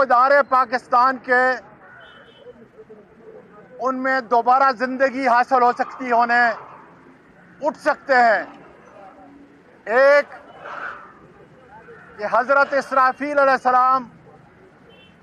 ادارے پاکستان کے ان میں دوبارہ زندگی حاصل ہو سکتی ہونے اٹھ سکتے ہیں۔ ایک کہ حضرت اسرافیل علیہ السلام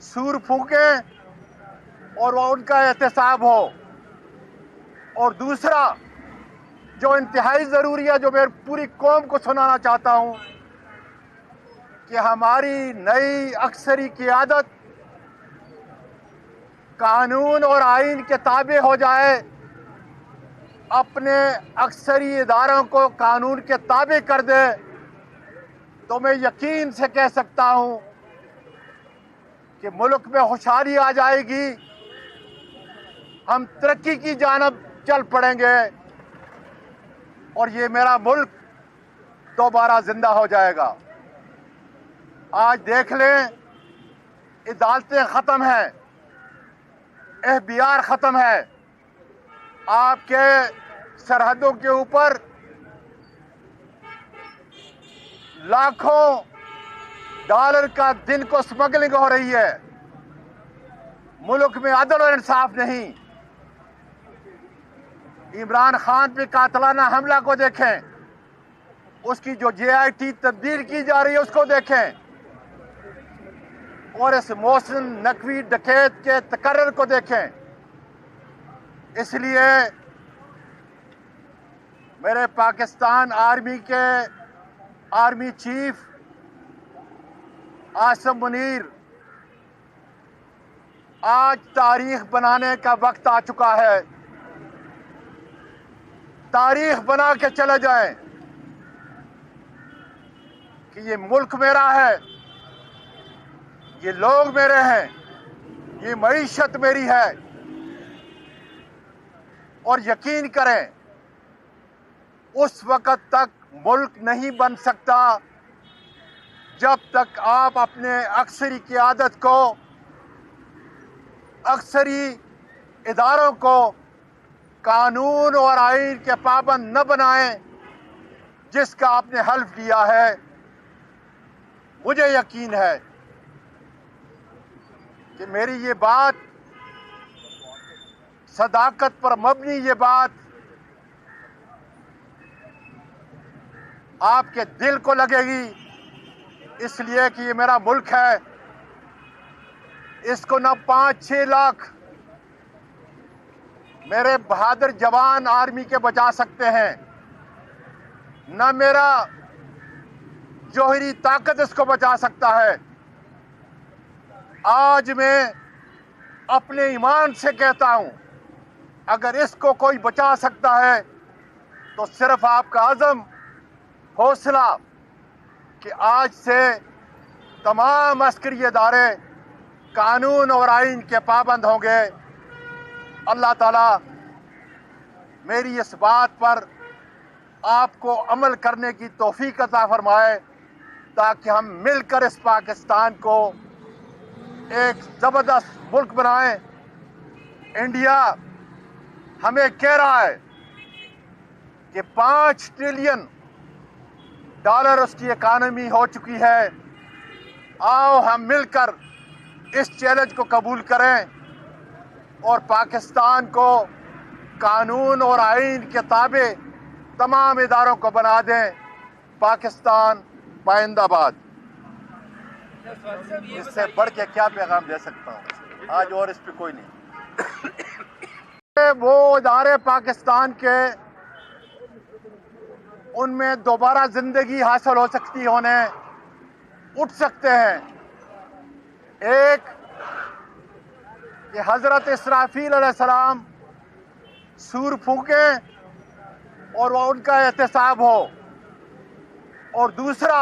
سور پھونکیں اور وہ ان کا احتساب ہو، اور دوسرا جو انتہائی ضروری ہے، جو میں پوری قوم کو سنانا چاہتا ہوں، کہ ہماری نئی عسکری قیادت قانون اور آئین کے تابع ہو جائے، اپنے عسکری اداروں کو قانون کے تابع کر دے، تو میں یقین سے کہہ سکتا ہوں کہ ملک میں خوشحالی آ جائے گی، ہم ترقی کی جانب چل پڑیں گے، اور یہ میرا ملک دوبارہ زندہ ہو جائے گا۔ آج دیکھ لیں، عدالتیں ختم ہیں، FBI ختم ہے، آپ کے سرحدوں کے اوپر لاکھوں ڈالر کا دن کو سمگلنگ ہو رہی ہے، ملک میں عدل اور انصاف نہیں۔ عمران خان پہ قاتلانہ حملہ کو دیکھیں، اس کی جو JIT تبدیل کی جا رہی ہے اس کو دیکھیں، اور اس محسن نقوی ڈکیت کے تقرر کو دیکھیں۔ اس لیے میرے پاکستان آرمی کے آرمی چیف عاصم منیر، آج تاریخ بنانے کا وقت آ چکا ہے، تاریخ بنا کے چلے جائیں کہ یہ ملک میرا ہے، یہ لوگ میرے ہیں، یہ معیشت میری ہے، اور یقین کریں اس وقت تک ملک نہیں بن سکتا جب تک آپ اپنے عسکری قیادت کو، عسکری اداروں کو قانون اور آئین کے پابند نہ بنائیں، جس کا آپ نے حلف لیا ہے۔ مجھے یقین ہے کہ میری یہ بات صداقت پر مبنی، یہ بات آپ کے دل کو لگے گی، اس لیے کہ یہ میرا ملک ہے، اس کو نہ 5-6 لاکھ میرے بہادر جوان آرمی کے بچا سکتے ہیں، نہ میرا جوہری طاقت اس کو بچا سکتا ہے۔ آج میں اپنے ایمان سے کہتا ہوں، اگر اس کو کوئی بچا سکتا ہے تو صرف آپ کا عزم، حوصلہ، کہ آج سے تمام عسکری ادارے قانون اور آئین کے پابند ہوں گے۔ اللہ تعالیٰ میری اس بات پر آپ کو عمل کرنے کی توفیق عطا فرمائے، تاکہ ہم مل کر اس پاکستان کو ایک زبردست ملک بنائیں۔ انڈیا ہمیں کہہ رہا ہے کہ $5 ٹریلین اس کی اکانومی ہو چکی ہے، آؤ ہم مل کر اس چیلنج کو قبول کریں اور پاکستان کو قانون اور آئین کے تابع تمام اداروں کو بنا دیں۔ پاکستان پائندہ باد۔ اس سے بڑھ کے کیا پیغام دے سکتا ہوں آج، اور اس پہ کوئی نہیں۔ وہ ادارے پاکستان کے ان میں دوبارہ زندگی حاصل ہو سکتی ہونے اٹھ سکتے ہیں۔ ایک کہ حضرت اسرافیل علیہ السلام سور پھونکیں اور وہ ان کا احتساب ہو، اور دوسرا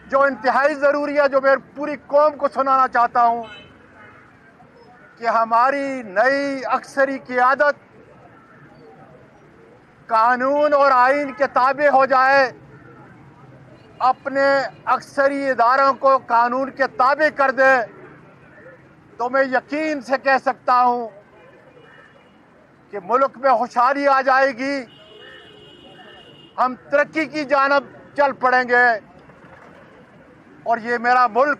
جو انتہائی ضروری ہے، جو میں پوری قوم کو سنانا چاہتا ہوں، کہ ہماری نئی عسکری قیادت قانون اور آئین کے تابع ہو جائے، اپنے عسکری اداروں کو قانون کے تابع کر دے، تو میں یقین سے کہہ سکتا ہوں کہ ملک میں خوشحالی آ جائے گی، ہم ترقی کی جانب چل پڑیں گے، اور یہ میرا ملک